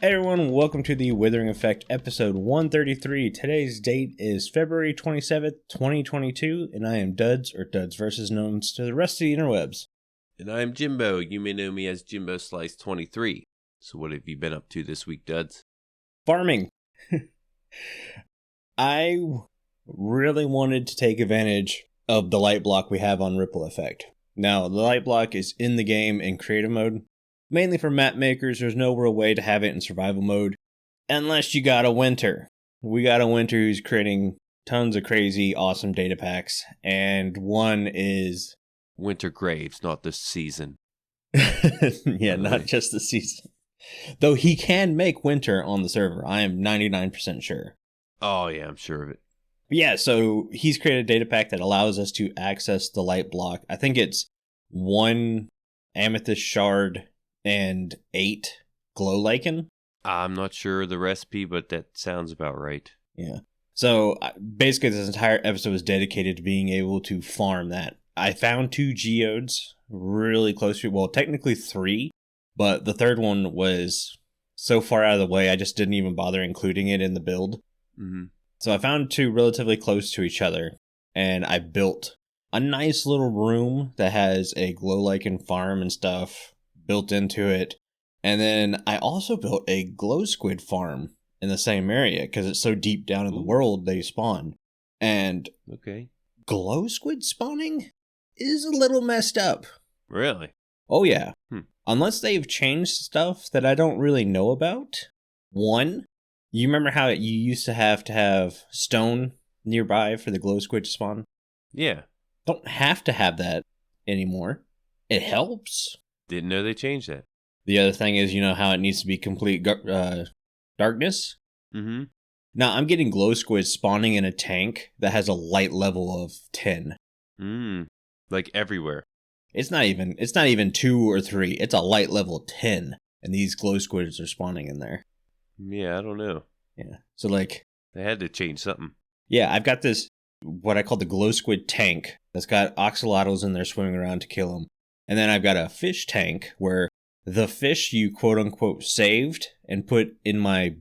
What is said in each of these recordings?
Hey everyone, welcome to the Withering Effect episode 133. Today's date is February 27th, 2022, and I am Duds, or Duds versus known to the rest of the interwebs. And I'm Jimbo. You may know me as Jimbo Slice 23. So what have you been up to this week, Duds? Farming. I really wanted to take advantage of the light block we have on Ripple Effect. Now, the light block is in the game in creative mode. Mainly for map makers, there's no real way to have it in survival mode. Unless you got a winter. We got a winter who's creating tons of crazy, awesome data packs. And one is... Winter Graves, not this season. Yeah, not just the season. Though he can make winter on the server. I am 99% sure. Oh, yeah, I'm sure of it. But yeah, so he's created a data pack that allows us to access the light block. I think it's 1 amethyst shard and 8 glow lichen. I'm not sure of the recipe, but that sounds about right. Yeah. So basically this entire episode was dedicated to being able to farm that. I found 2 geodes really close to, well, technically 3, but the third one was so far out of the way I just didn't even bother including it in the build. Mm-hmm. So I found 2 relatively close to each other, and I built a nice little room that has a glow lichen farm and stuff built into it. And then I also built a glow squid farm in the same area because it's so deep down in the world they spawn. And okay, glow squid spawning is a little messed up. Really? Oh yeah. Unless they've changed stuff that I don't really know about. One, you remember how you used to have stone nearby for the glow squid to spawn? Yeah. Don't have to have that anymore. It helps. Didn't know they changed that. The other thing is, you know how it needs to be complete darkness? Mm-hmm. Now, I'm getting glow squids spawning in a tank that has a light level of 10. Like everywhere. It's not even 2 or 3. It's a light level 10. And these glow squids are spawning in there. Yeah, I don't know. Yeah. So, like... They had to change something. Yeah, I've got this, what I call the glow squid tank, that's got axolotls in there swimming around to kill them. And then I've got a fish tank where the fish you quote-unquote saved and put in my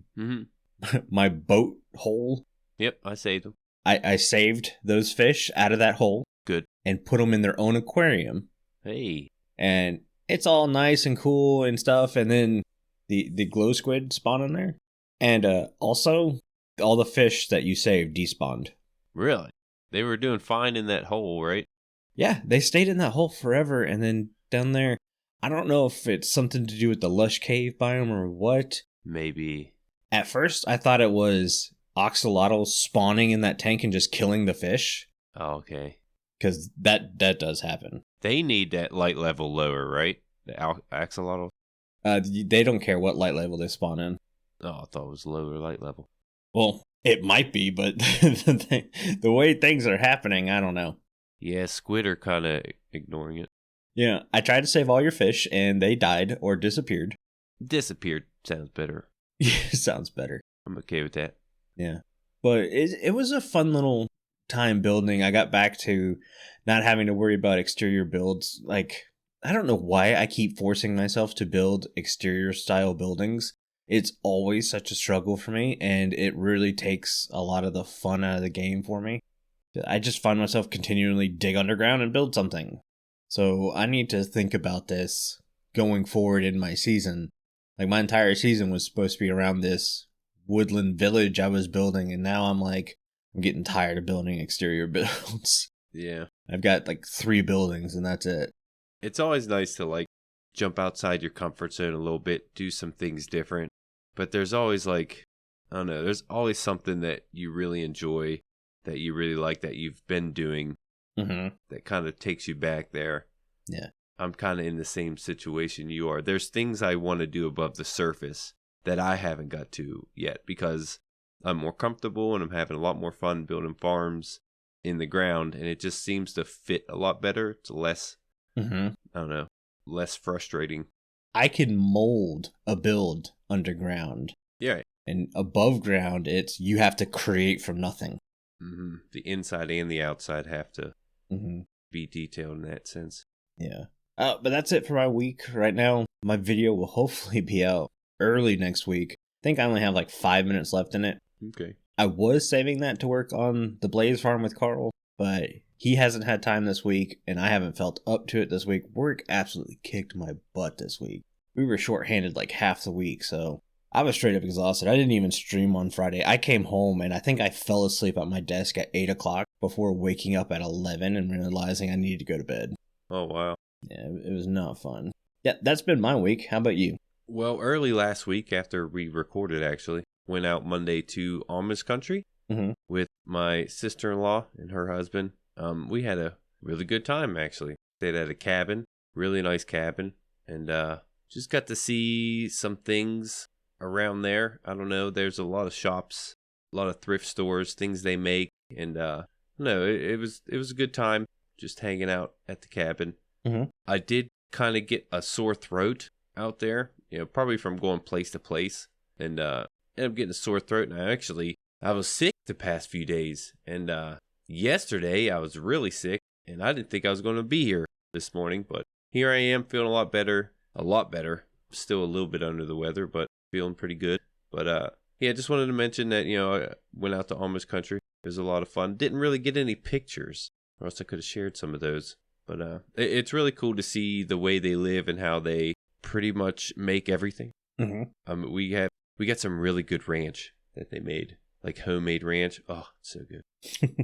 my boat hole. Yep, I saved them. I saved those fish out of that hole. Good. And put them in their own aquarium. Hey. And it's all nice and cool and stuff. And then the glow squid spawn in there. And also, all the fish that you saved despawned. Really? They were doing fine in that hole, right? Yeah, they stayed in that hole forever. And then down there, I don't know if it's something to do with the lush cave biome or what. Maybe. At first, I thought it was axolotls spawning in that tank and just killing the fish. Oh, okay. Because that does happen. They need that light level lower, right? The axolotl? They don't care what light level they spawn in. Oh, I thought it was lower light level. Well, it might be, but the way things are happening, I don't know. Yeah, squid are kind of ignoring it. Yeah, I tried to save all your fish, and they died or disappeared. Disappeared sounds better. Sounds better. I'm okay with that. Yeah. But it was a fun little time building. I got back to not having to worry about exterior builds. Like, I don't know why I keep forcing myself to build exterior style buildings. It's always such a struggle for me, and it really takes a lot of the fun out of the game for me. I just find myself continually dig underground and build something. So I need to think about this going forward in my season. Like, my entire season was supposed to be around this woodland village I was building, and now I'm getting tired of building exterior builds. Yeah. I've got 3 buildings, and that's it. It's always nice to jump outside your comfort zone a little bit, do some things different. But there's always I don't know, there's always something that you really enjoy, that you really like, that you've been doing, that kind of takes you back there. Yeah. I'm kind of in the same situation you are. There's things I want to do above the surface that I haven't got to yet because I'm more comfortable and I'm having a lot more fun building farms in the ground, and it just seems to fit a lot better. It's less, I don't know, less frustrating. I can mold a build underground. Yeah. And above ground, you have to create from nothing. The inside and the outside have to be detailed in that sense. Yeah. But that's it for my week. Right now, my video will hopefully be out early next week. I think I only have like 5 minutes left in it. Okay. I was saving that to work on the Blaze farm with Carl, but he hasn't had time this week, and I haven't felt up to it this week. Work absolutely kicked my butt this week. We were shorthanded like half the week, so I was straight up exhausted. I didn't even stream on Friday. I came home, and I think I fell asleep at my desk at 8 o'clock before waking up at 11 and realizing I needed to go to bed. Oh, wow. Yeah, it was not fun. Yeah, that's been my week. How about you? Well, early last week after we recorded, actually, went out Monday to Amish country with my sister-in-law and her husband. We had a really good time, actually. Stayed at a cabin, really nice cabin, and just got to see some things around there. I don't know, there's a lot of shops, a lot of thrift stores, things they make, and no, it was a good time just hanging out at the cabin. I did kind of get a sore throat out there, probably from going place to place, and ended up getting a sore throat. And I was sick the past few days, and yesterday I was really sick, and I didn't think I was going to be here this morning, but here I am feeling a lot better. Still a little bit under the weather, but feeling pretty good. But yeah, just wanted to mention that, I went out to Amish country. It was a lot of fun. Didn't really get any pictures, or else I could have shared some of those. But it's really cool to see the way they live and how they pretty much make everything. We got some really good ranch that they made, like homemade ranch. Oh, it's so good.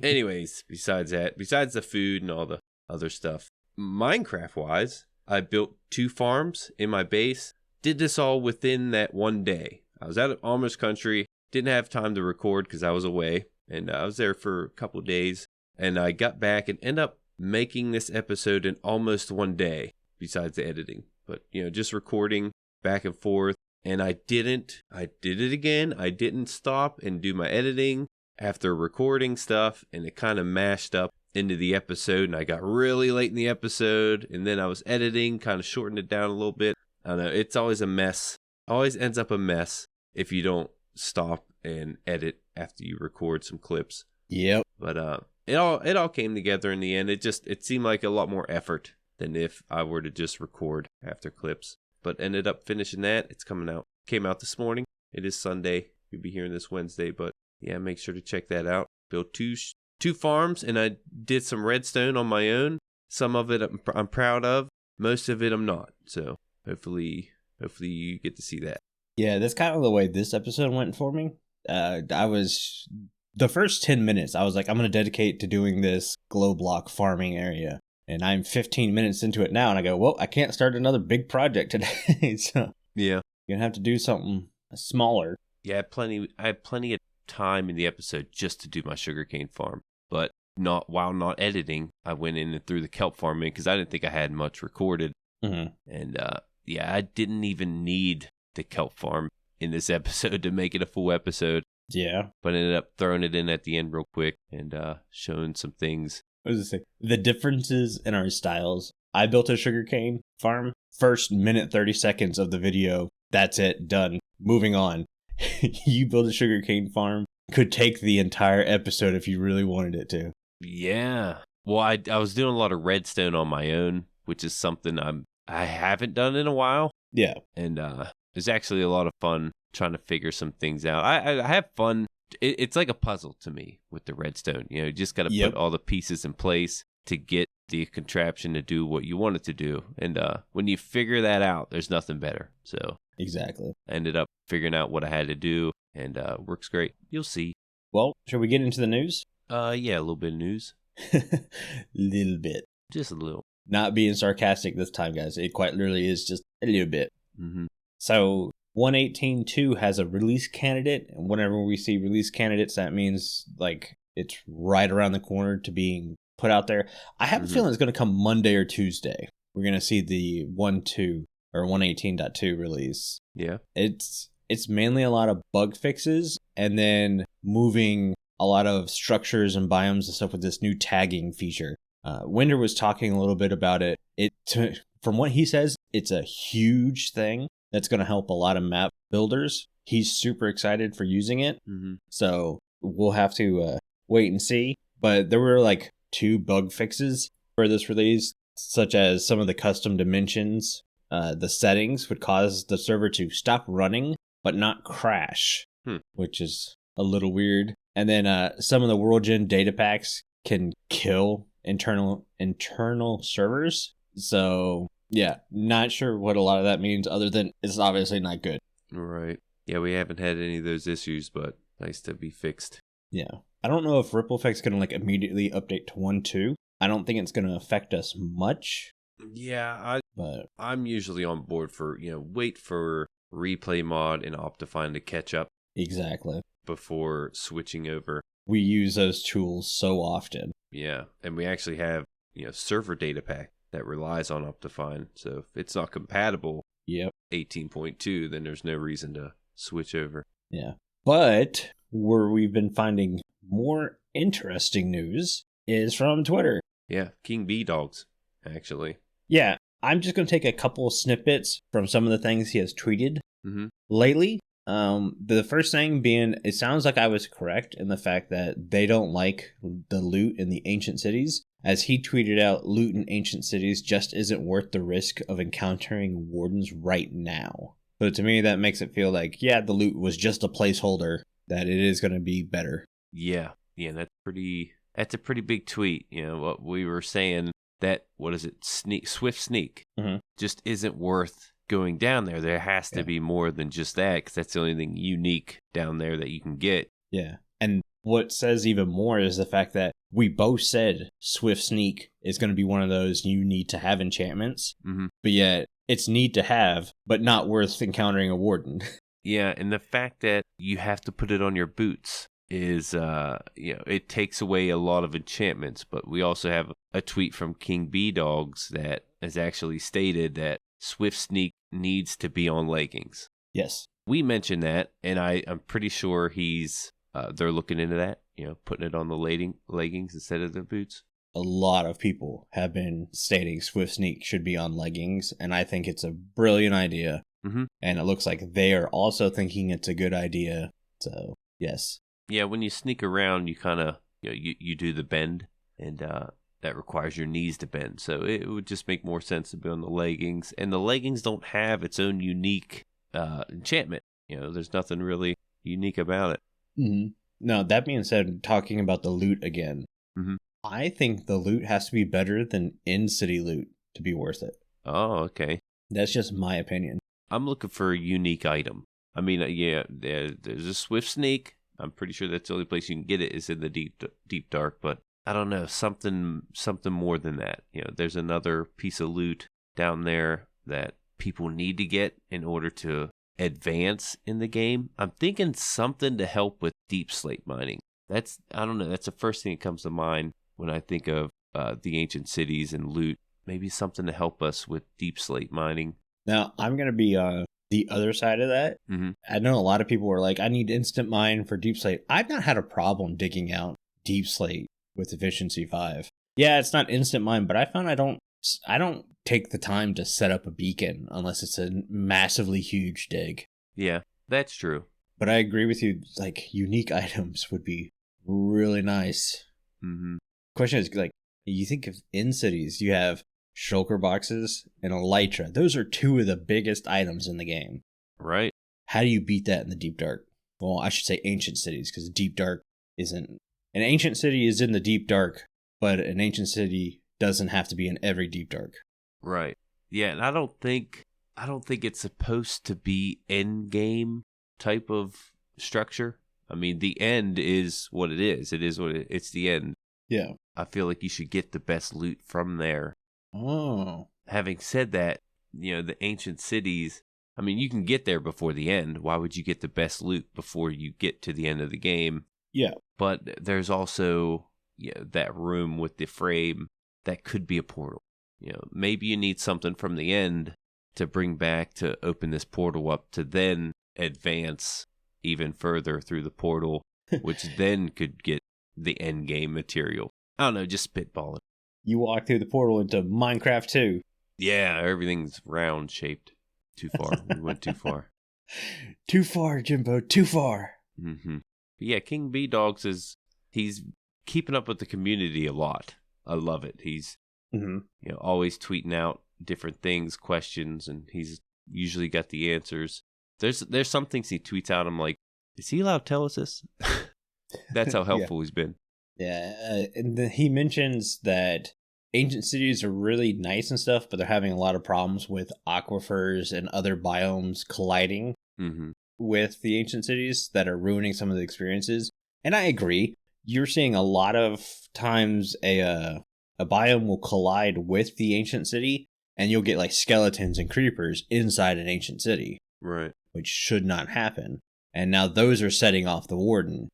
Anyways, besides the food and all the other stuff, Minecraft wise, I built 2 farms in my base. Did this all within that one day. I was out of Amish country, didn't have time to record because I was away, and I was there for a couple of days, and I got back and ended up making this episode in almost one day, besides the editing. But, just recording back and forth, and I did it again. I didn't stop and do my editing after recording stuff, and it kind of mashed up into the episode, and I got really late in the episode, and then I was editing, kind of shortened it down a little bit. I don't know, it's always a mess. Always ends up a mess if you don't stop and edit after you record some clips. Yep. But it all came together in the end. It seemed like a lot more effort than if I were to just record after clips. But ended up finishing that. It's coming out. Came out this morning. It is Sunday. You'll be hearing this Wednesday, but yeah, make sure to check that out. Built two farms, and I did some redstone on my own. Some of it I'm proud of. Most of it I'm not. So hopefully you get to see that. Yeah, that's kind of the way this episode went for me. The first 10 minutes, I was like, I'm going to dedicate to doing this glow block farming area. And I'm 15 minutes into it now, and I go, well, I can't start another big project today. So yeah, you're going to have to do something smaller. Yeah, I had plenty of time in the episode just to do my sugarcane farm. But while not editing, I went in and threw the kelp farm in because I didn't think I had much recorded. And yeah, I didn't even need the kelp farm in this episode to make it a full episode. Yeah. But I ended up throwing it in at the end real quick and showing some things. What was I say? The differences in our styles. I built a sugarcane farm. First minute 30 seconds of the video. That's it. Done. Moving on. You build a sugarcane farm. Could take the entire episode if you really wanted it to. Yeah. Well, I was doing a lot of redstone on my own, which is something I haven't done in a while. Yeah. And it's actually a lot of fun trying to figure some things out. I have fun. It's like a puzzle to me with the redstone. You just got to put all the pieces in place to get the contraption to do what you want it to do. And when you figure that out, there's nothing better. So exactly. I ended up figuring out what I had to do, and works great. You'll see. Well, shall we get into the news? Yeah, a little bit of news. Little bit. Just a little. Not being sarcastic this time, guys. It quite literally is just a little bit. So 118.2 has a release candidate, and whenever we see release candidates, that means like it's right around the corner to being put out there. I have a feeling it's going to come Monday or Tuesday. We're going to see the 1.2 or 118.2 release. Yeah. It's mainly a lot of bug fixes and then moving a lot of structures and biomes and stuff with this new tagging feature. Winder was talking a little bit about it. From what he says, it's a huge thing that's going to help a lot of map builders. He's super excited for using it. So we'll have to wait and see. But there were like 2 bug fixes for this release, such as some of the custom dimensions the settings would cause the server to stop running but not crash, which is a little weird. And then some of the World Gen data packs can kill internal servers. So yeah, not sure what a lot of that means other than it's obviously not good. Right. Yeah, we haven't had any of those issues, but nice to be fixed. Yeah. I don't know if Ripple Effect's going to like immediately update to 1.2. I don't think it's going to affect us much. Yeah, I'm usually on board for, wait for Replay Mod and Optifine to catch up. Exactly. Before switching over. We use those tools so often. Yeah, and we actually have, server data pack that relies on Optifine. So if it's not compatible, 18.2, then there's no reason to switch over. Yeah. But where we've been finding more interesting news is from Twitter. Yeah, Kingbdogz, actually. Yeah, I'm just going to take a couple of snippets from some of the things he has tweeted lately. The first thing being, it sounds like I was correct in the fact that they don't like the loot in the ancient cities. As he tweeted out, loot in ancient cities just isn't worth the risk of encountering wardens right now. So to me, that makes it feel like, yeah, the loot was just a placeholder, that it is going to be better. Yeah, that's a pretty big tweet. What we were saying, that, Swift Sneak just isn't worth going down there. There has to be more than just that, because that's the only thing unique down there that you can get. Yeah. And what says even more is the fact that we both said Swift Sneak is going to be one of those you need to have enchantments, but yet it's need to have, but not worth encountering a warden. Yeah, and the fact that you have to put it on your boots is, it takes away a lot of enchantments. But we also have a tweet from Kingbdogz that has actually stated that Swift Sneak needs to be on leggings. Yes. We mentioned that, and I'm pretty sure they're looking into that, putting it on the leggings instead of the boots. A lot of people have been stating Swift Sneak should be on leggings, and I think it's a brilliant idea. And it looks like they are also thinking it's a good idea. So, yes. Yeah, when you sneak around, you kind of, you do the bend, and that requires your knees to bend. So it would just make more sense to be on the leggings. And the leggings don't have its own unique enchantment. There's nothing really unique about it. Now, that being said, talking about the loot again, I think the loot has to be better than in-city loot to be worth it. Oh, okay. That's just my opinion. I'm looking for a unique item. I mean, there's a Swift Sneak. I'm pretty sure that's the only place you can get it is in the deep dark, but I don't know, something more than that. There's another piece of loot down there that people need to get in order to advance in the game. I'm thinking something to help with deep slate mining. That's the first thing that comes to mind when I think of the ancient cities and loot. Maybe something to help us with deep slate mining. Now, I'm going to be the other side of that. I know a lot of people were like, I need instant mine for deep slate. I've not had a problem digging out deep slate with efficiency 5. Yeah, it's not instant mine, but I found I don't take the time to set up a beacon unless it's a massively huge dig. Yeah, that's true. But I agree with you, like, unique items would be really nice. Question is, like, you think of in cities, you have shulker boxes and elytra. Those are two of the biggest items in the game. Right. How do you beat that in the deep dark? Well, I should say ancient cities, because deep dark isn't... An ancient city is in the deep dark, but an ancient city doesn't have to be in every deep dark. Right. Yeah, and I don't think it's supposed to be end game type of structure. I mean, the end is what it is. It is what it's the end. Yeah. I feel like you should get the best loot from there. Oh. Having said that, the ancient cities, I mean, you can get there before the end. Why would you get the best loot before you get to the end of the game? Yeah. But there's also that room with the frame that could be a portal. Maybe you need something from the end to bring back to open this portal up to then advance even further through the portal, which then could get the end game material. I don't know, just spitballing. You walk through the portal into Minecraft 2. Yeah, everything's round shaped. Too far. We went too far. Too far, Jimbo. Too far. Yeah, Kingbdogz he's keeping up with the community a lot. I love it. He's always tweeting out different things, questions, and he's usually got the answers. There's some things he tweets out. I'm like, is he allowed to tell us this? That's how helpful he's been. Yeah, and he mentions that ancient cities are really nice and stuff, but they're having a lot of problems with aquifers and other biomes colliding with the ancient cities that are ruining some of the experiences. And I agree. You're seeing a lot of times a biome will collide with the ancient city, and you'll get like skeletons and creepers inside an ancient city. Right. Which should not happen. And now those are setting off the warden.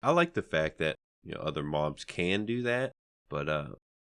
I like the fact that other mobs can do that, but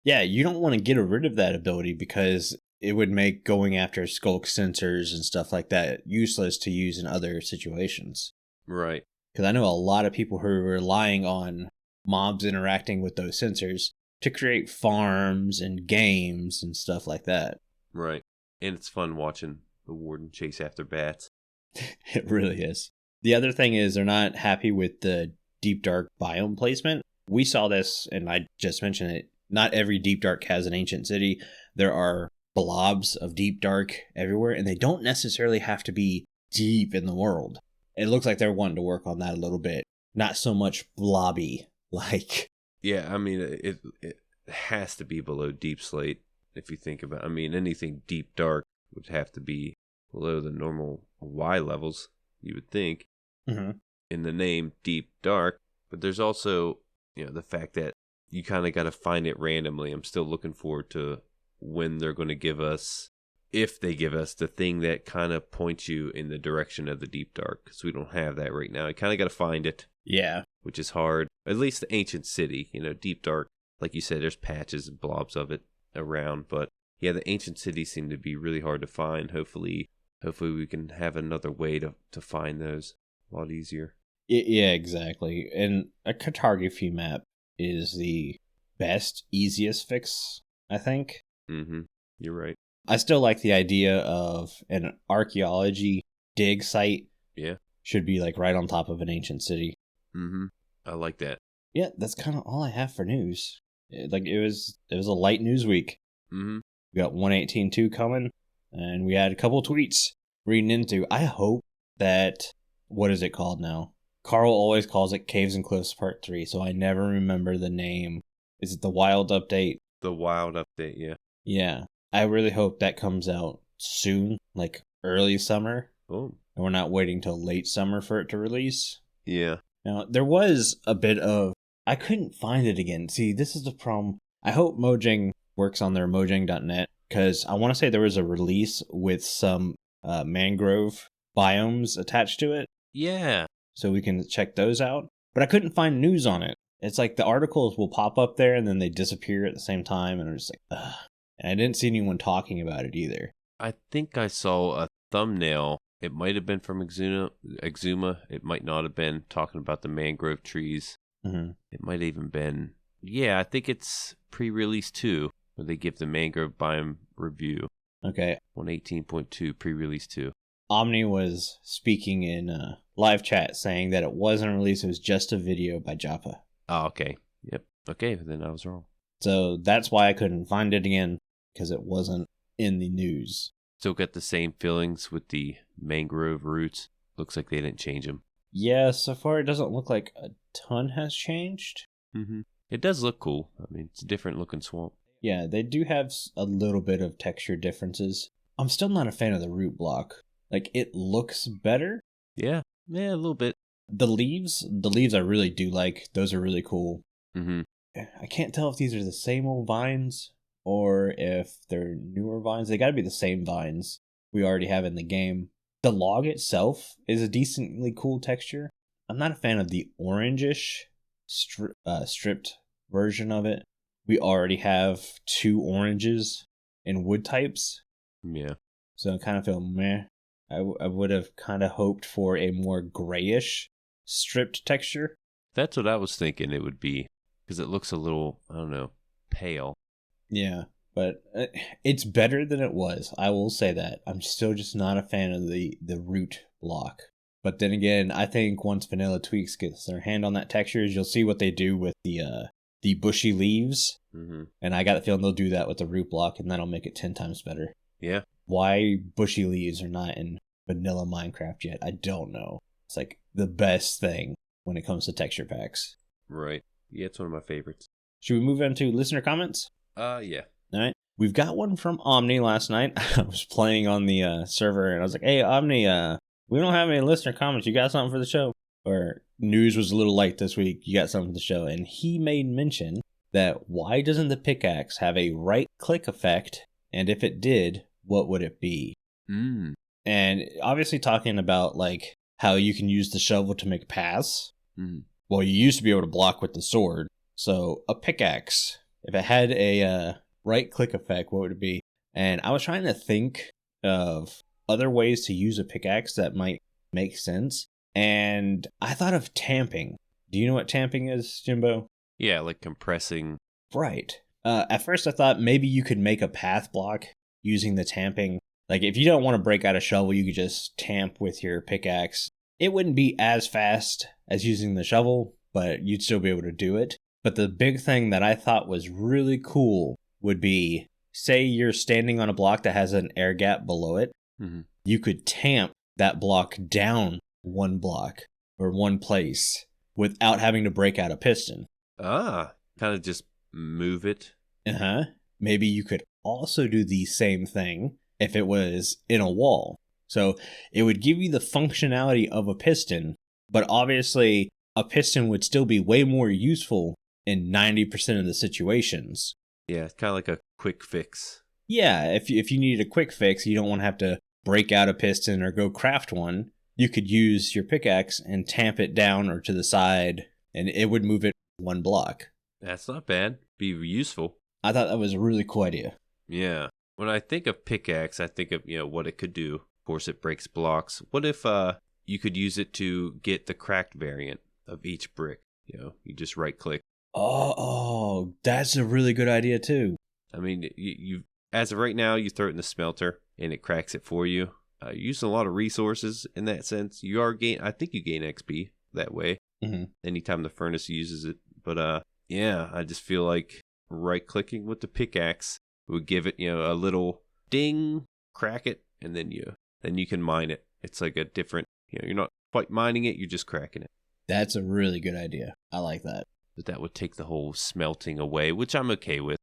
yeah, you don't want to get rid of that ability because it would make going after skulk sensors and stuff like that useless to use in other situations. Right. Because I know a lot of people who are relying on mobs interacting with those sensors to create farms and games and stuff like that. Right. And it's fun watching the warden chase after bats. It really is. The other thing is they're not happy with the deep dark biome placement. We saw this, and I just mentioned it. Not every deep dark has an ancient city. There are blobs of deep dark everywhere, and they don't necessarily have to be deep in the world. It looks like they're wanting to work on that a little bit. Not so much blobby like. Yeah, I mean, it has to be below deep slate if you think about it. I mean, anything deep dark would have to be below the normal Y levels, you would think. In the name deep dark. But there's also the fact that you kind of got to find it randomly. I'm still looking forward to when they're going to give us, if they give us, the thing that kind of points you in the direction of the deep dark, because we don't have that right now. You kind of got to find it. Yeah. Which is hard. At least the ancient city, deep dark, like you said, there's patches and blobs of it around. But yeah, the ancient cities seem to be really hard to find. Hopefully we can have another way to find those a lot easier. Yeah, exactly. And a cartography map is the best, easiest fix, I think. You're right. I still like the idea of an archaeology dig site. Yeah. Should be like right on top of an ancient city. I like that. Yeah, that's kind of all I have for news. It was a light news week. We got 118.2 coming, and we had a couple tweets reading into. I hope that, what is it called now? Carl always calls it Caves and Cliffs Part 3, so I never remember the name. Is it the Wild Update? The Wild Update, yeah. Yeah. I really hope that comes out soon, like early summer. Oh. And we're not waiting till late summer for it to release. Yeah. Now, there was a bit of... I couldn't find it again. See, this is the problem. I hope Mojang works on their mojang.net, because I want to say there was a release with some mangrove biomes attached to it. Yeah. So we can check those out. But I couldn't find news on it. It's like the articles will pop up there and then they disappear at the same time. And I'm just like, ugh. And I didn't see anyone talking about it either. I think I saw a thumbnail. It might have been from Exuma. It might not have been, talking about the mangrove trees. It might have even been... Yeah, I think it's pre-release 2, where they give the mangrove biome review. Okay. 118.2 pre-release 2. Aubni was speaking in live chat saying that it wasn't released, it was just a video by Joppa. Oh, okay. Yep. Okay, then I was wrong. So that's why I couldn't find it again, because it wasn't in the news. Still got the same feelings with the mangrove roots. Looks like they didn't change them. Yeah, so far it doesn't look like a ton has changed. It does look cool. I mean, it's a different looking swamp. Yeah, they do have a little bit of texture differences. I'm still not a fan of the root block. Like, it looks better. Yeah, a little bit. The leaves I really do like. Those are really cool. I can't tell if these are the same old vines or if they're newer vines. They gotta be the same vines we already have in the game. The log itself is a decently cool texture. I'm not a fan of the orangish stripped version of it. We already have 2 oranges in wood types. Yeah. So I kind of feel meh. I would have kind of hoped for a more grayish stripped texture. That's what I was thinking it would be, because it looks a little, I don't know, pale. Yeah, but it's better than it was. I will say that. I'm still just not a fan of the root block. But then again, I think once Vanilla Tweaks gets their hand on that texture, you'll see what they do with the the bushy leaves. Mm-hmm. And I got the feeling they'll do that with the root block, and that'll make it 10 times better. Yeah. Why bushy leaves are not in vanilla Minecraft yet, I don't know. It's like the best thing when it comes to texture packs. Right. Yeah, it's one of my favorites. Should we move on to listener comments? Yeah. All right. We've got one from Omni last night. I was playing on the server, and I was like, hey, Omni, we don't have any listener comments. You got something for the show? Or news was a little light this week. You got something for the show. And he made mention that why doesn't the pickaxe have a right-click effect? And if it did, what would it be? And obviously talking about like how you can use the shovel to make paths. Well, you used to be able to block with the sword. So a pickaxe, if it had a right-click effect, what would it be? And I was trying to think of other ways to use a pickaxe that might make sense. And I thought of tamping. Do you know what tamping is, Jimbo? Yeah, like compressing. Right. At first I thought maybe you could make a path block using the tamping. Like if you don't want to break out a shovel, you could just tamp with your pickaxe. It wouldn't be as fast as using the shovel, but you'd still be able to do it. But the big thing that I thought was really cool would be, say you're standing on a block that has an air gap below it. You could tamp that block down one block or one place without having to break out a piston. Kind of just move it. Maybe you could also do the same thing if it was in a wall. So it would give you the functionality of a piston, but obviously a piston would still be way more useful in 90% of the situations. Yeah, it's kind of like a quick fix. Yeah, if you needed a quick fix, you don't want to have to break out a piston or go craft one. You could use your pickaxe and tamp it down or to the side, and it would move it one block. That's not bad. Be useful. I thought that was a really cool idea. Yeah. When I think of pickaxe, I think of, what it could do. Of course, it breaks blocks. What if you could use it to get the cracked variant of each brick? You just right click. Oh, that's a really good idea too. I mean, you as of right now, you throw it in the smelter and it cracks it for you. You're using a lot of resources in that sense. I think you gain XP that way. Anytime the furnace uses it. But yeah, I just feel like right clicking with the pickaxe would give it, a little ding, crack it, and then you can mine it. It's like a different, you're not quite mining it, you're just cracking it. That's a really good idea. I like that. But that would take the whole smelting away, which I'm okay with.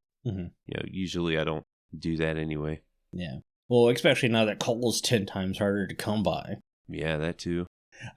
Usually I don't do that anyway. Yeah. Well, especially now that coal's 10 times harder to come by. Yeah, that too.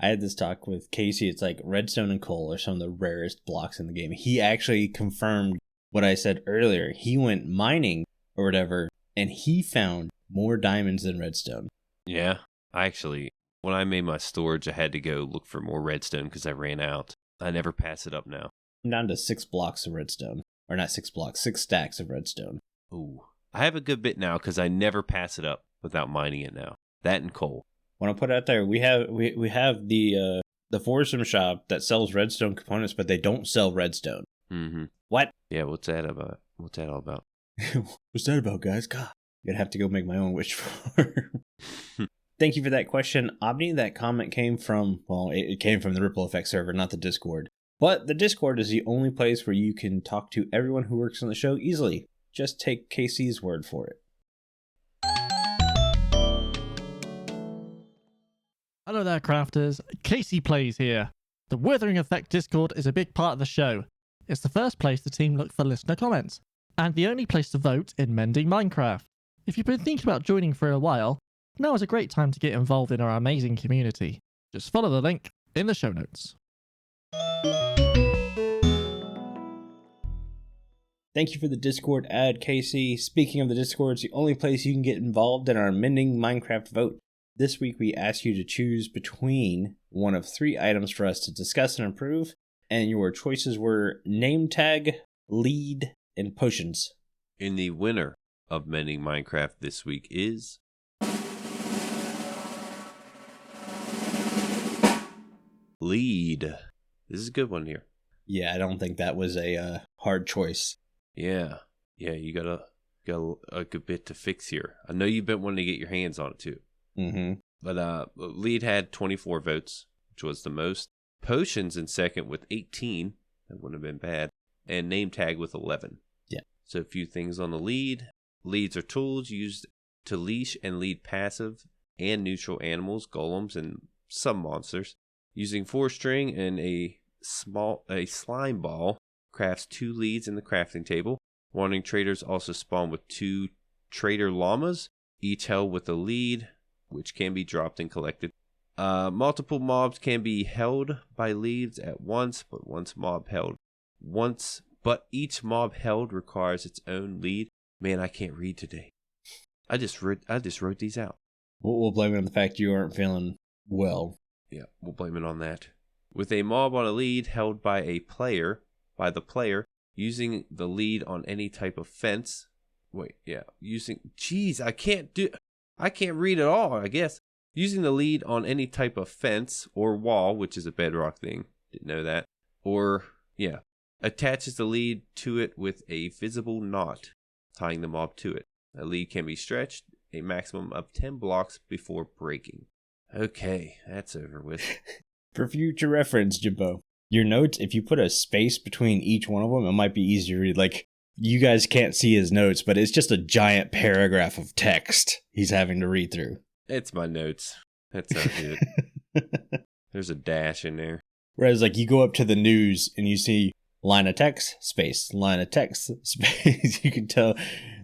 I had this talk with Casey. It's like redstone and coal are some of the rarest blocks in the game. He actually confirmed what I said earlier. He went mining or whatever, and he found more diamonds than redstone. Yeah. When I made my storage, I had to go look for more redstone because I ran out. I never pass it up now. I'm down to 6 blocks of redstone. Or not 6 blocks, 6 stacks of redstone. Ooh. I have a good bit now because I never pass it up without mining it now. That and coal. When I put it out there, we have the foursome shop that sells redstone components, but they don't sell redstone. What? Yeah, what's that about? What's that all about? What's that about, guys? God, I'm gonna have to go make my own witch farm. Thank you for that question, Aubni. That comment came from, it came from the Ripple Effect server, not the Discord. But the Discord is the only place where you can talk to everyone who works on the show easily. Just take Casey's word for it. Hello there, crafters. Casey Plays here. The Withering Effect Discord is a big part of the show. It's the first place the team look for listener comments, and the only place to vote in Mending Minecraft. If you've been thinking about joining for a while, now is a great time to get involved in our amazing community. Just follow the link in the show notes. Thank you for the Discord ad, Casey. Speaking of the Discord, it's the only place you can get involved in our Mending Minecraft vote. This week we asked you to choose between one of 3 items for us to discuss and improve, and your choices were name tag, lead, and potions. And the winner of Mending Minecraft this week is lead. This is a good one here. Yeah, I don't think that was a hard choice. Yeah, you got a good bit to fix here. I know you've been wanting to get your hands on it too. But lead had 24 votes, which was the most. Potions in second with 18. That wouldn't have been bad. and name tag with 11. Yeah. So a few things on the lead. Leads are tools used to leash and lead passive and neutral animals, golems, and some monsters. Using 4 string and a slime ball crafts 2 leads in the crafting table. Wandering traders also spawn with 2 trader llamas, each held with a lead, which can be dropped and collected. Multiple mobs can be held by leads at once, but each mob held requires its own lead. Man, I can't read today. I just wrote these out. We'll blame it on the fact you aren't feeling well. Yeah, we'll blame it on that. With a mob on a lead held by the player, using the lead on any type of fence. I can't read at all, I guess. Using the lead on any type of fence or wall, which is a bedrock thing. Didn't know that. Attaches the lead to it with a visible knot, tying the mob to it. A lead can be stretched a maximum of 10 blocks before breaking. Okay, that's over with. For future reference, Jimbo, your notes, if you put a space between each one of them, it might be easier to read. Like, you guys can't see his notes, but it's just a giant paragraph of text he's having to read through. It's my notes. That's not it. There's a dash in there. Whereas, like, you go up to the news and you see line of text, space, line of text, space. You can tell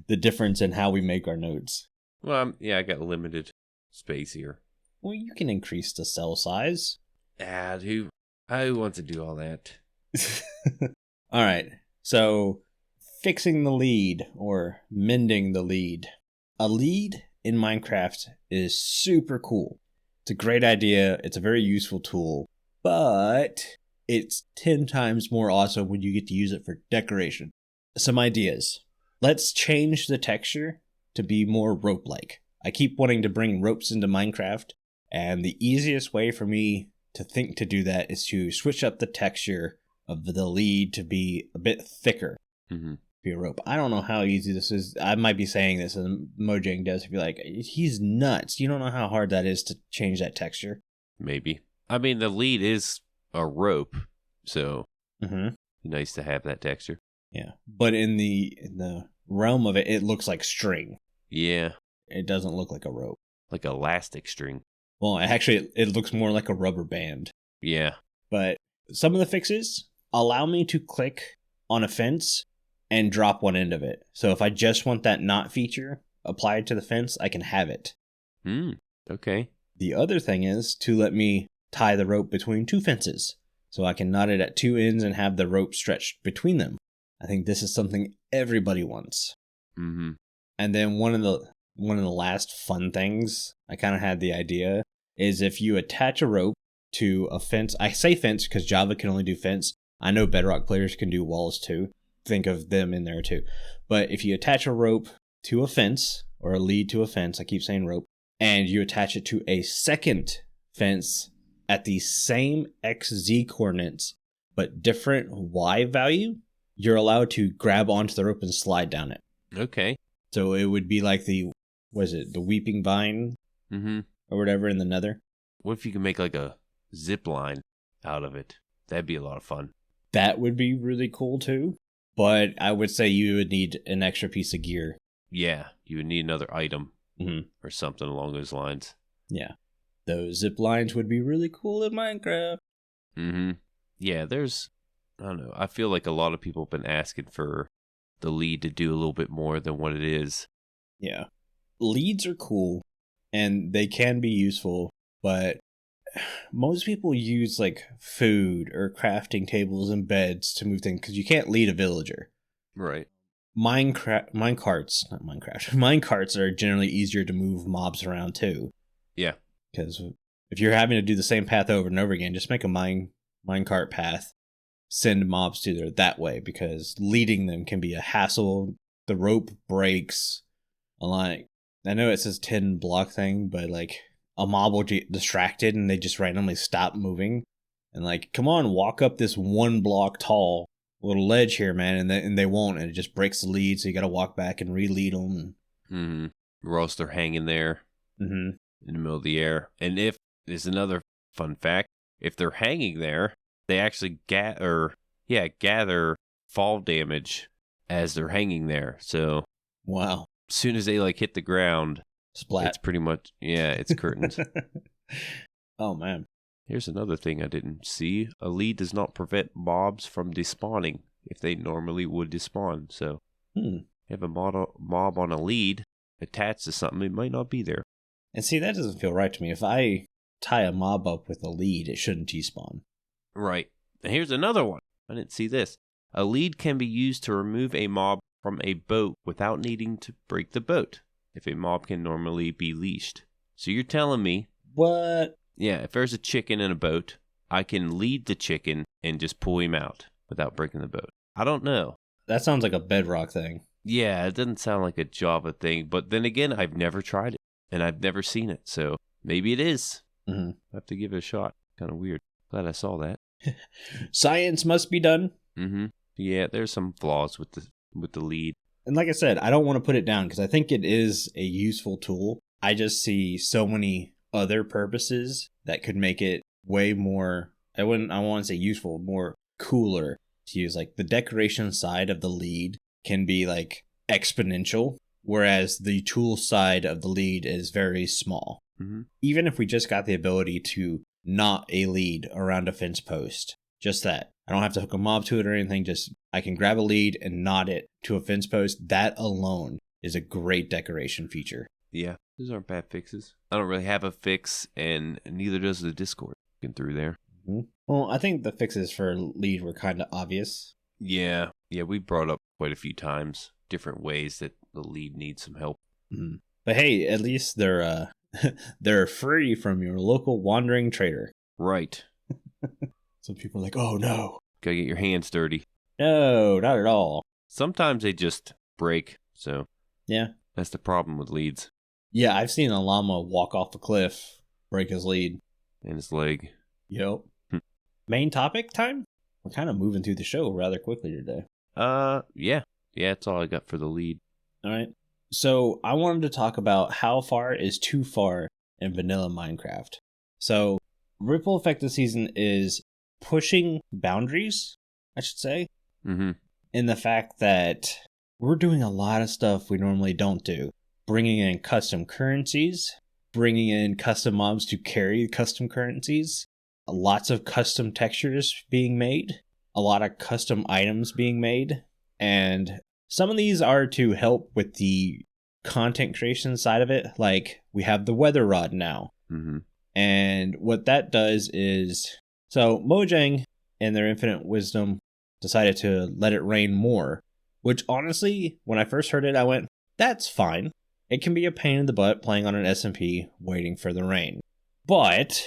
the difference in how we make our notes. Well, I got limited space here. Well, you can increase the cell size. Who wants to do all that? All right. So, fixing the lead or mending the lead. A lead in Minecraft is super cool. It's a great idea. It's a very useful tool. But it's 10 times more awesome when you get to use it for decoration. Some ideas. Let's change the texture to be more rope-like. I keep wanting to bring ropes into Minecraft, and the easiest way for me to think to do that is to switch up the texture of the lead to be a bit thicker. Mm-hmm. Be a rope. I don't know how easy this is. I might be saying this, and Mojang does. If you're like, he's nuts. You don't know how hard that is to change that texture. Maybe. I mean, the lead is a rope, so nice to have that texture. Yeah, but in the realm of it, it looks like string. Yeah. It doesn't look like a rope. Like elastic string. Well, actually, it looks more like a rubber band. Yeah. But some of the fixes allow me to click on a fence and drop one end of it. So if I just want that knot feature applied to the fence, I can have it. Okay. The other thing is to let me tie the rope between 2 fences. So I can knot it at 2 ends and have the rope stretched between them. I think this is something everybody wants. Mm-hmm. And then one of the last fun things, I kind of had the idea, is if you attach a rope to a fence. I say fence because Java can only do fence. I know Bedrock players can do walls too. Think of them in there too. But if you attach a rope to a fence, or a lead to a fence, I keep saying rope, and you attach it to a second fence at the same XZ coordinates, but different Y value, you're allowed to grab onto the rope and slide down it. Okay. So it would be like the weeping vine or whatever in the nether. What if you can make like a zip line out of it? That'd be a lot of fun. That would be really cool too. But I would say you would need an extra piece of gear. Yeah, you would need another item or something along those lines. Yeah. Those zip lines would be really cool in Minecraft. Yeah, I don't know. I feel like a lot of people have been asking for the lead to do a little bit more than what it is. Yeah. Leads are cool, and they can be useful, but most people use like food or crafting tables and beds to move things, because you can't lead a villager. Right. Minecarts are generally easier to move mobs around too. Yeah. Because if you're having to do the same path over and over again, just make a minecart path. Send mobs to there that way, because leading them can be a hassle. The rope breaks. Like, I know it says 10 block thing, but like a mob will get distracted and they just randomly stop moving. And like, come on, walk up this 1 block tall little ledge here, man, and they won't, and it just breaks the lead, so you gotta walk back and re-lead them. Or else they're hanging there in the middle of the air. And if there's another fun fact, if they're hanging there, they actually gather fall damage as they're hanging there. So Wow. as soon as they like hit the ground, Splat. it's pretty much, yeah, it's curtains. Oh, man. Here's another thing I didn't see. A lead does not prevent mobs from despawning if they normally would despawn. So if a mob on a lead attached to something, it might not be there. And see, that doesn't feel right to me. If I tie a mob up with a lead, it shouldn't despawn. Right. And here's another one. I didn't see this. A lead can be used to remove a mob from a boat without needing to break the boat, if a mob can normally be leashed. So you're telling me... What? Yeah, if there's a chicken in a boat, I can lead the chicken and just pull him out without breaking the boat. I don't know. That sounds like a Bedrock thing. Yeah, it doesn't sound like a Java thing, but then again, I've never tried it, and I've never seen it, so maybe it is. Mm-hmm. I have to give it a shot. Kind of weird. Glad I saw that. Science must be done. Mm-hmm. Yeah, there's some flaws with the lead. And like I said, I don't want to put it down because I think it is a useful tool. I just see so many other purposes that could make it way more, I want to say useful, more cooler to use. Like the decoration side of the lead can be like exponential, whereas the tool side of the lead is very small. Mm-hmm. Even if we just got the ability to knot a lead around a fence post, just that. I don't have to hook a mob to it or anything, just I can grab a lead and knot it to a fence post. That alone is a great decoration feature. Yeah, those aren't bad fixes. I don't really have a fix, and neither does the Discord. Getting through there. Mm-hmm. Well, I think the fixes for lead were kind of obvious. Yeah, we brought up quite a few times different ways that the lead needs some help. Mm-hmm. But hey, at least they're they're free from your local wandering trader. Right. Some people are like, oh no. Gotta get your hands dirty. No, not at all. Sometimes they just break, so yeah. That's the problem with leads. Yeah, I've seen a llama walk off a cliff, break his lead. And his leg. Yep. Main topic time? We're kind of moving through the show rather quickly today. Yeah. Yeah, that's all I got for the lead. All right. So I wanted to talk about how far is too far in vanilla Minecraft. So Ripple Effect this season is pushing boundaries, I should say, in the fact that we're doing a lot of stuff we normally don't do. Bringing in custom currencies, bringing in custom mobs to carry custom currencies, lots of custom textures being made, a lot of custom items being made, and some of these are to help with the content creation side of it. Like we have the weather rod now. And what that does is, so Mojang in their infinite wisdom decided to let it rain more, which honestly, when I first heard it, I went, that's fine. It can be a pain in the butt playing on an SMP waiting for the rain. But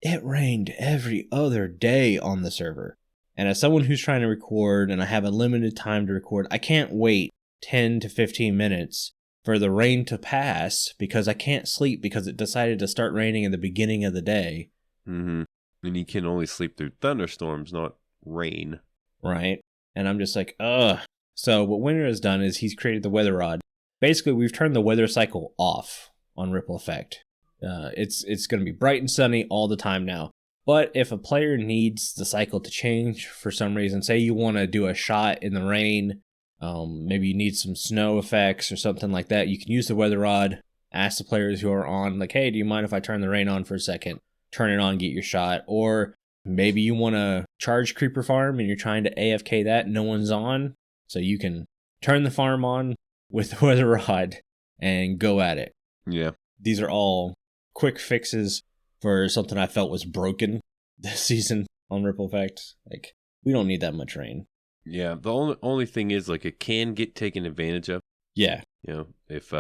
it rained every other day on the server. And as someone who's trying to record and I have a limited time to record, I can't wait 10 to 15 minutes for the rain to pass because I can't sleep because it decided to start raining in the beginning of the day. And you can only sleep through thunderstorms, not rain. Right. And I'm just like, ugh. So what Winter has done is he's created the weather rod. Basically, we've turned the weather cycle off on Ripple Effect. It's going to be bright and sunny all the time now. But if a player needs the cycle to change for some reason, say you want to do a shot in the rain, maybe you need some snow effects or something like that, you can use the weather rod, ask the players who are on, like, hey, do you mind if I turn the rain on for a second? Turn it on, get your shot. Or maybe you want to charge Creeper Farm and you're trying to AFK that, no one's on, so you can turn the farm on with the weather rod and go at it. Yeah. These are all quick fixes for something I felt was broken this season on Ripple Effect. Like, we don't need that much rain. Yeah, the only thing is, like, it can get taken advantage of. Yeah. You know, if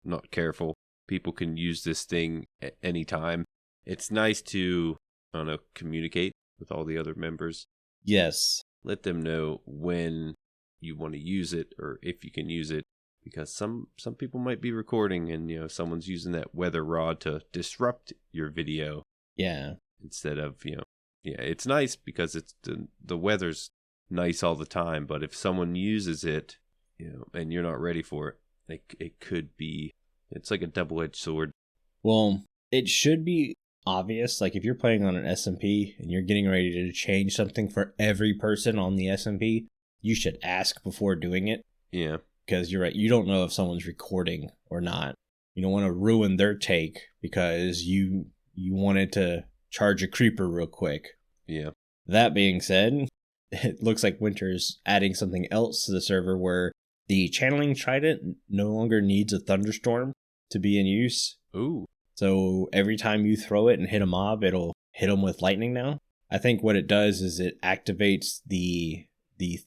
not careful, people can use this thing at any time. It's nice to, I don't know, communicate with all the other members. Yes. Let them know when you want to use it or if you can use it. Because some people might be recording and, you know, someone's using that weather rod to disrupt your video. Yeah. Instead of, you know, yeah, it's nice because it's the weather's nice all the time. But if someone uses it, you know, and you're not ready for it, it could be, it's like a double-edged sword. Well, it should be obvious. Like if you're playing on an SMP and you're getting ready to change something for every person on the SMP, you should ask before doing it. Yeah. Because you're right, you don't know if someone's recording or not. You don't want to ruin their take because you wanted to charge a creeper real quick. Yeah. That being said, it looks like Winter's adding something else to the server where the channeling trident no longer needs a thunderstorm to be in use. Ooh. So every time you throw it and hit a mob, it'll hit them with lightning now. I think what it does is it activates the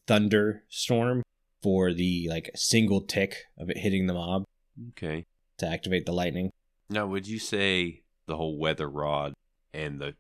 thunderstorm for the like single tick of it hitting the mob. Okay. To activate the lightning. Now, would you say the whole weather rod and the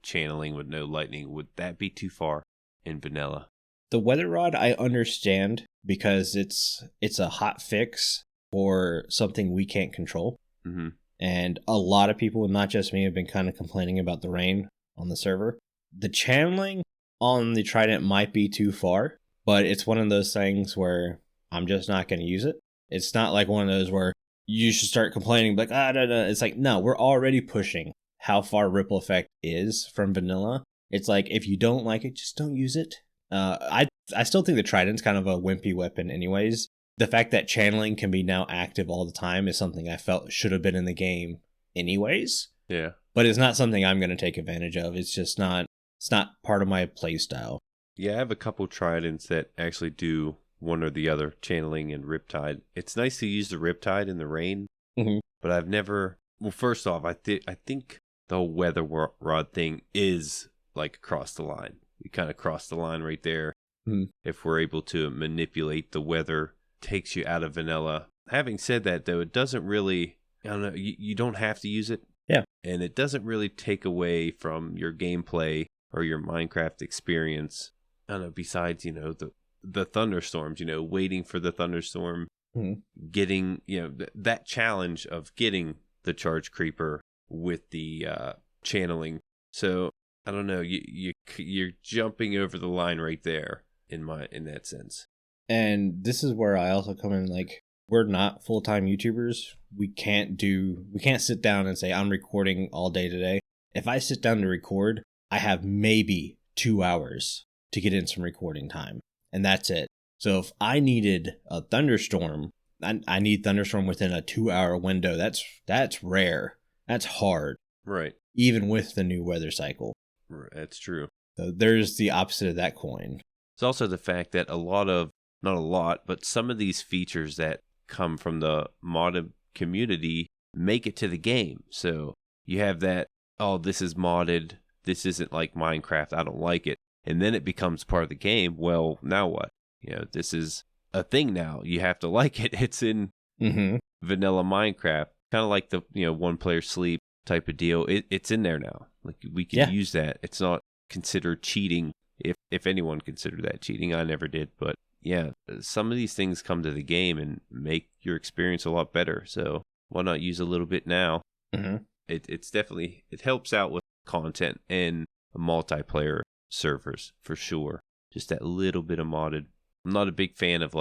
channeling with no lightning, would that be too far in vanilla? The weather rod I understand because it's a hot fix for something we can't control. Mm-hmm. And a lot of people, not just me, have been kind of complaining about the rain on the server. The channeling on the trident might be too far, but it's one of those things where I'm just not going to use it. It's not like one of those where you should start complaining, like, no. It's like, no, we're already pushing how far Ripple Effect is from vanilla. It's like, if you don't like it, just don't use it. I still think the trident's kind of a wimpy weapon anyways. The fact that channeling can be now active all the time is something I felt should have been in the game anyways. Yeah. But it's not something I'm going to take advantage of. It's just not, it's not part of my play style. Yeah, I have a couple tridents that actually do one or the other, channeling and riptide. It's nice to use the riptide in the rain, but I've never... Well, first off, I think the whole weather rod thing is like across the line. We kind of cross the line right there. If we're able to manipulate the weather, takes you out of vanilla. Having said that, though, it doesn't really... I don't know, you don't have to use it. Yeah. And it doesn't really take away from your gameplay or your Minecraft experience. I don't know, besides, the thunderstorms, waiting for the thunderstorm, getting, that challenge of getting the charge creeper with the channeling. So I don't know, you're jumping over the line right there in that sense. And this is where I also come in, like, we're not full-time YouTubers. We can't sit down and say I'm recording all day today. If I sit down to record, I have maybe 2 hours to get in some recording time. And that's it. So if I needed a thunderstorm, I need thunderstorm within a 2-hour window. That's rare. That's hard. Right. Even with the new weather cycle. That's true. So there's the opposite of that coin. It's also the fact that not a lot, but some of these features that come from the modded community make it to the game. So you have that, oh, this is modded. This isn't like Minecraft. I don't like it. And then it becomes part of the game. Well, now what? This is a thing now. You have to like it. It's in vanilla Minecraft. Kind of like the, one player sleep type of deal. It's in there now. Like, we can use that. It's not considered cheating. If anyone considered that cheating, I never did. But yeah, some of these things come to the game and make your experience a lot better. So why not use a little bit now? It's definitely, it helps out with content and multiplayer servers for sure. Just that little bit of modded. I'm not a big fan of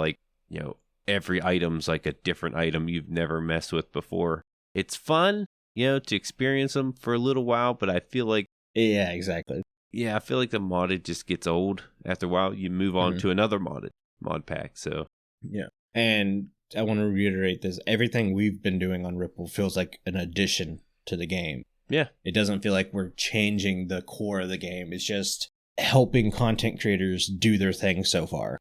every item's like a different item you've never messed with before. It's fun, to experience them for a little while, but I feel like... Yeah, exactly. Yeah, I feel like the modded just gets old after a while. You move on to another mod pack, so... Yeah, and I want to reiterate this. Everything we've been doing on Ripple feels like an addition to the game. Yeah. It doesn't feel like we're changing the core of the game. It's just helping content creators do their thing so far.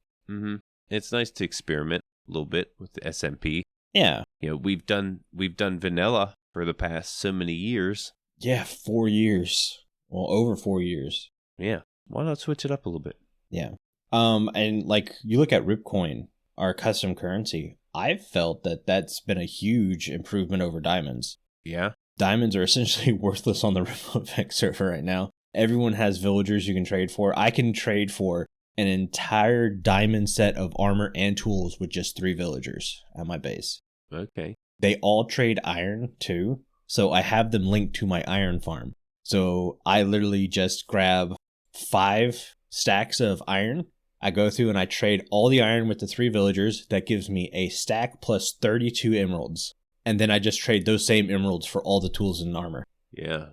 It's nice to experiment a little bit with the SMP. Yeah. We've done vanilla for the past so many years. Yeah, 4 years. Well, over 4 years. Yeah. Why not switch it up a little bit? Yeah. And like you look at Ripcoin, our custom currency, I've felt that that's been a huge improvement over diamonds. Yeah. Diamonds are essentially worthless on the Ripple Effect server right now. Everyone has villagers you can trade for. I can trade for an entire diamond set of armor and tools with just 3 villagers at my base. Okay. They all trade iron too, so I have them linked to my iron farm. So I literally just grab 5 stacks of iron. I go through and I trade all the iron with the 3 villagers. That gives me a stack plus 32 emeralds. And then I just trade those same emeralds for all the tools and armor. Yeah.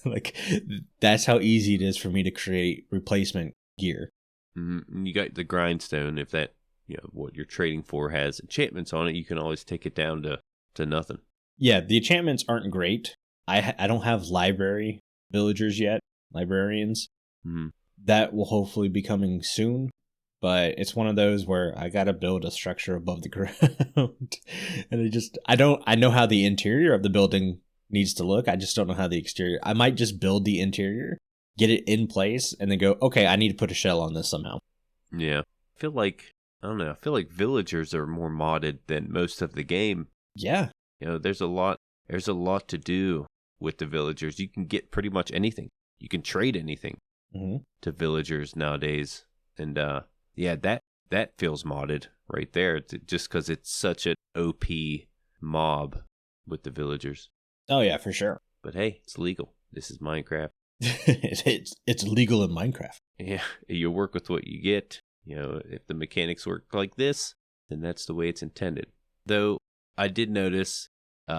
Like, that's how easy it is for me to create replacement gear. And you got the grindstone. If that, what you're trading for has enchantments on it, you can always take it down to nothing. Yeah, the enchantments aren't great. I don't have library villagers yet, librarians. Mm-hmm. That will hopefully be coming soon. But it's one of those where I gotta build a structure above the ground. And I know how the interior of the building needs to look. I just don't know how the exterior. I might just build the interior, get it in place, and then go, okay, I need to put a shell on this somehow. Yeah. I feel like villagers are more modded than most of the game. Yeah. There's a lot to do with the villagers. You can get pretty much anything. You can trade anything to villagers nowadays. And yeah, that feels modded right there, just because it's such an OP mob with the villagers. Oh yeah, for sure. But hey, it's legal. This is Minecraft. it's legal in Minecraft. Yeah, you work with what you get. If the mechanics work like this, then that's the way it's intended. Though I did notice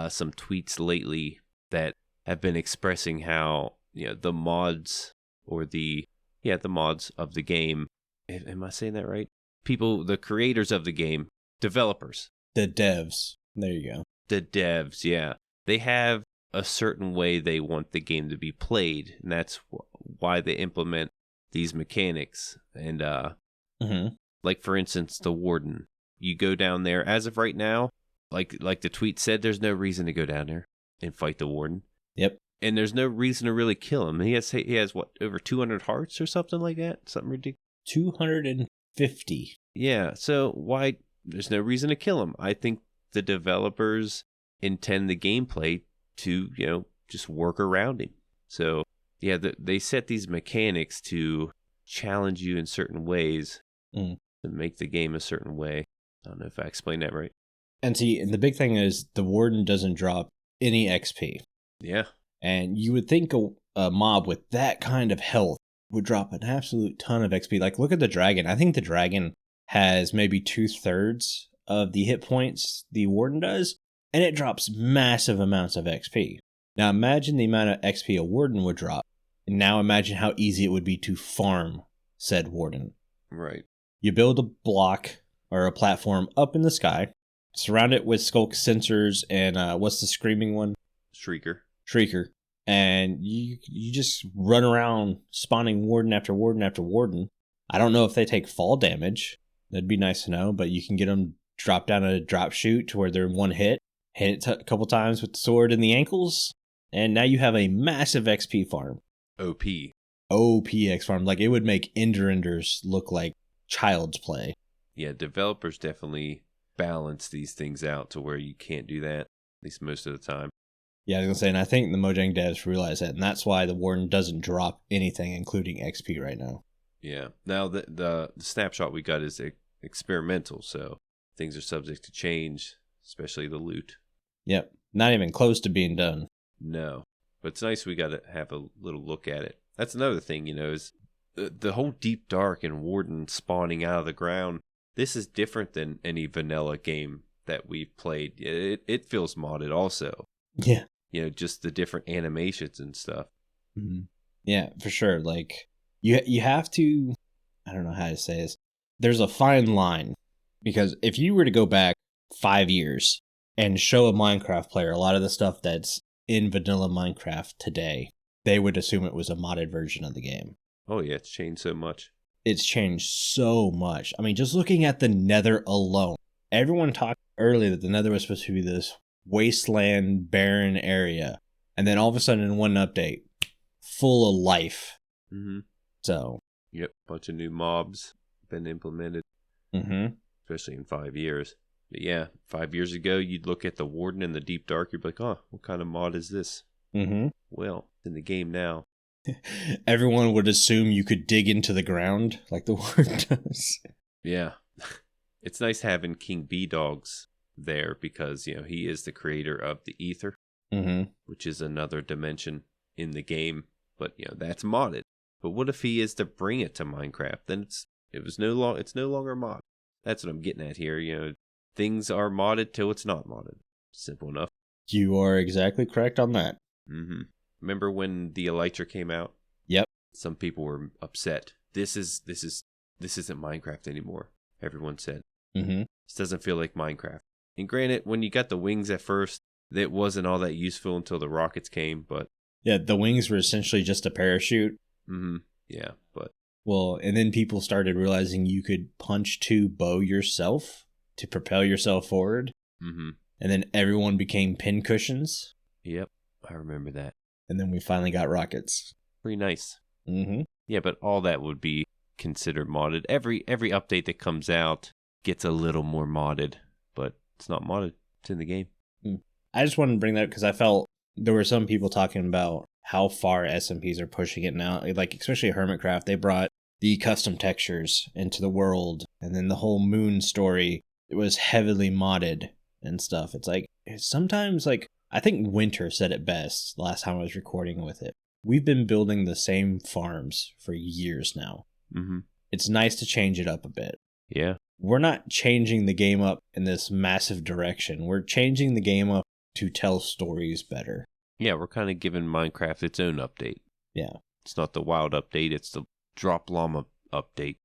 some tweets lately that have been expressing how the mods or the mods of the game. Am I saying that right? The creators of the game, developers. The devs. There you go. The devs, yeah. They have a certain way they want the game to be played, and that's why they implement these mechanics. And, like, for instance, the Warden. You go down there, as of right now, like the tweet said, there's no reason to go down there and fight the Warden. Yep. And there's no reason to really kill him. He has what, over 200 hearts or something like that? Something ridiculous. 250. Yeah, so why? There's no reason to kill him. I think the developers intend the gameplay to, just work around him. So, yeah, they set these mechanics to challenge you in certain ways to make the game a certain way. I don't know if I explained that right. And the big thing is the Warden doesn't drop any XP. Yeah. And you would think a mob with that kind of health would drop an absolute ton of XP. Like, look at the dragon. I think the dragon has maybe 2/3 of the hit points the Warden does, and it drops massive amounts of XP. Now imagine the amount of XP a Warden would drop, and now imagine how easy it would be to farm said Warden. Right. You build a block or a platform up in the sky, surround it with skulk sensors and what's the screaming one? Shrieker. And you just run around spawning Warden after Warden after Warden. I don't know if they take fall damage. That'd be nice to know, but you can get them drop down a drop shoot to where they're one hit it a couple times with the sword in the ankles, and now you have a massive XP farm. OP X farm. Like, it would make Enders look like child's play. Yeah, developers definitely balance these things out to where you can't do that, at least most of the time. Yeah, I was going to say, and I think the Mojang devs realize that, and that's why the Warden doesn't drop anything, including XP right now. Yeah. Now, the snapshot we got is experimental, so things are subject to change, especially the loot. Yep. Not even close to being done. No. But it's nice we got to have a little look at it. That's another thing, is the whole Deep Dark and Warden spawning out of the ground. This is different than any vanilla game that we've played. It feels modded also. Yeah. Just the different animations and stuff. Mm-hmm. Yeah, for sure. Like, you have to, I don't know how to say this. There's a fine line, because if you were to go back 5 years and show a Minecraft player a lot of the stuff that's in vanilla Minecraft today, they would assume it was a modded version of the game. Oh yeah, it's changed so much. It's changed so much. I mean, just looking at the Nether alone. Everyone talked earlier that the Nether was supposed to be this wasteland, barren area. And then all of a sudden in one update, full of life. Mm-hmm. So. Yep, bunch of new mobs been implemented. Mm-hmm. Especially in 5 years. But yeah, 5 years ago, you'd look at the Warden in the Deep Dark, you'd be like, oh, what kind of mod is this? Mm-hmm. Well, in the game now. Everyone would assume you could dig into the ground like the Warden does. Yeah. It's nice having Kingbdogz there because, he is the creator of the Ether, which is another dimension in the game. But, that's modded. But what if he is to bring it to Minecraft? Then it's no longer mod. That's what I'm getting at here. Things are modded till it's not modded. Simple enough. You are exactly correct on that. Mm-hmm. Remember when the Elytra came out? Yep. Some people were upset. This is this isn't Minecraft anymore, everyone said. Mm-hmm. This doesn't feel like Minecraft. And granted, when you got the wings at first, it wasn't all that useful until the rockets came, but... Yeah, the wings were essentially just a parachute. Mm-hmm. Yeah, but... Well, and then people started realizing you could punch to bow yourself to propel yourself forward. Mm-hmm. And then everyone became pin cushions. Yep, I remember that. And then we finally got rockets. Pretty nice. Mm-hmm. Yeah, but all that would be considered modded. Every update that comes out gets a little more modded, but it's not modded. It's in the game. I just wanted to bring that up because I felt there were some people talking about how far SMPs are pushing it now. Like, especially Hermitcraft, they brought the custom textures into the world, and then the whole moon story, it was heavily modded and stuff. It's like, sometimes, like, I think Winter said it best last time I was recording with it. We've been building the same farms for years now. Mm-hmm. It's nice to change it up a bit. Yeah. We're not changing the game up in this massive direction. We're changing the game up to tell stories better. Yeah, we're kind of giving Minecraft its own update. Yeah. It's not the wild update, it's the drop llama update.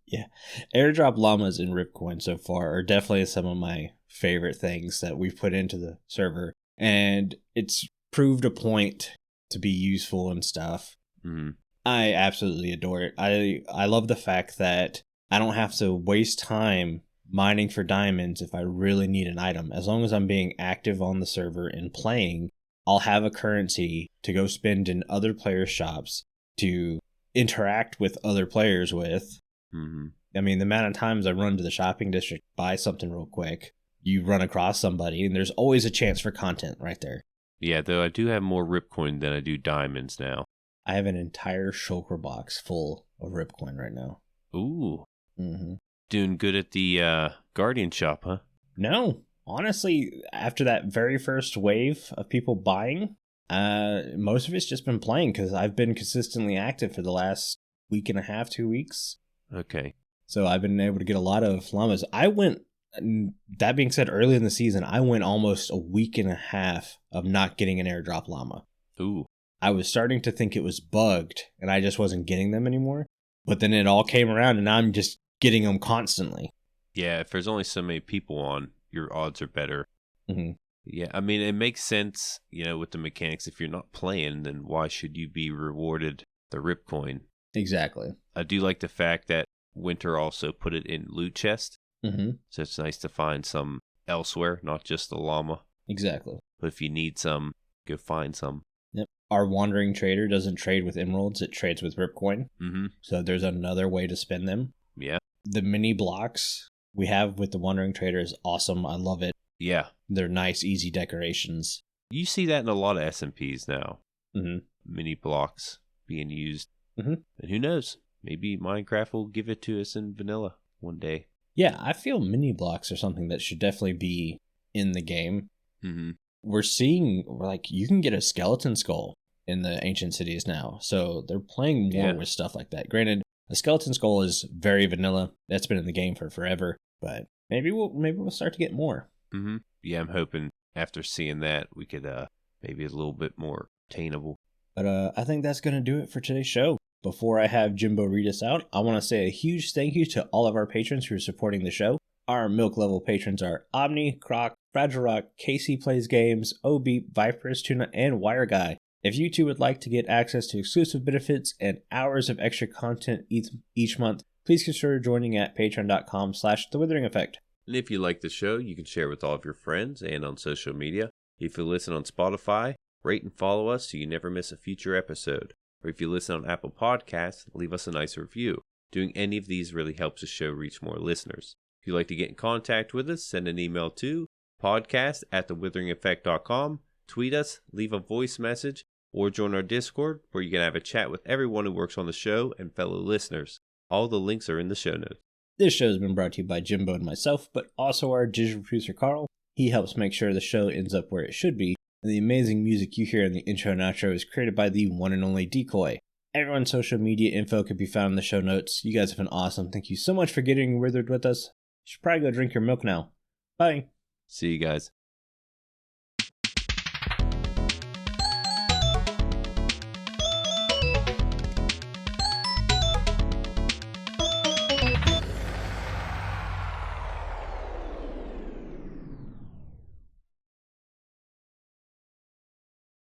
Yeah. Airdrop llamas and Ripcoin so far are definitely some of my favorite things that we've put into the server. And it's proved a point to be useful and stuff. Mm-hmm. I absolutely adore it. I love the fact that I don't have to waste time mining for diamonds if I really need an item. As long as I'm being active on the server and playing, I'll have a currency to go spend in other players' shops to interact with other players with. Mm-hmm. I mean, the amount of times I run to the shopping district, buy something real quick, you run across somebody, and there's always a chance for content right there. Yeah, though I do have more Ripcoin than I do diamonds now. I have an entire shulker box full of Ripcoin right now. Ooh. Mm-hmm. Doing good at the Guardian shop, huh? No. Honestly, after that very first wave of people buying, most of it's just been playing because I've been consistently active for the last week and a half, 2 weeks. Okay. So I've been able to get a lot of llamas. That being said, early in the season, I went almost a week and a half of not getting an airdrop llama. Ooh. I was starting to think it was bugged and I just wasn't getting them anymore. But then it all came around and now I'm just getting them constantly. Yeah, if there's only so many people on, your odds are better. Mm-hmm. Yeah, I mean, it makes sense, with the mechanics. If you're not playing, then why should you be rewarded the Ripcoin? Exactly. I do like the fact that Winter also put it in loot chest. Mm-hmm. So it's nice to find some elsewhere, not just the llama. Exactly. But if you need some, go find some. Yep. Our wandering trader doesn't trade with emeralds, it trades with Ripcoin. Mm-hmm. So there's another way to spend them. Yeah. The mini blocks we have with the wandering trader is awesome. I love it. Yeah. They're nice, easy decorations. You see that in a lot of SMPs now. Mm-hmm. Mini blocks being used. Mm-hmm. And who knows? Maybe Minecraft will give it to us in vanilla one day. Yeah, I feel mini blocks are something that should definitely be in the game. Mm-hmm. We're seeing, you can get a skeleton skull in the ancient cities now. So they're playing more with stuff like that. Granted, a skeleton skull is very vanilla. That's been in the game for forever. But maybe we'll start to get more. Mm-hmm. Yeah, I'm hoping after seeing that, we could maybe a little bit more attainable. But I think that's going to do it for today's show. Before I have Jimbo read us out, I want to say a huge thank you to all of our patrons who are supporting the show. Our milk level patrons are Aubni, Crock, FragileRock, Casey Plays Games, OB, viperoustuna, and WyreGuy. If you too would like to get access to exclusive benefits and hours of extra content each month, please consider joining at patreon.com/The Withering Effect. And if you like the show, you can share with all of your friends and on social media. If you listen on Spotify, rate and follow us so you never miss a future episode. Or if you listen on Apple Podcasts, leave us a nice review. Doing any of these really helps the show reach more listeners. If you'd like to get in contact with us, send an email to podcast@thewitheringeffect.com, tweet us, leave a voice message, or join our Discord where you can have a chat with everyone who works on the show and fellow listeners. All the links are in the show notes. This show has been brought to you by Jimbo and myself, but also our digital producer Carl. He helps make sure the show ends up where it should be. And the amazing music you hear in the intro and outro is created by the one and only Decoy. Everyone's social media info can be found in the show notes. You guys have been awesome. Thank you so much for getting withered with us. You should probably go drink your milk now. Bye. See you guys.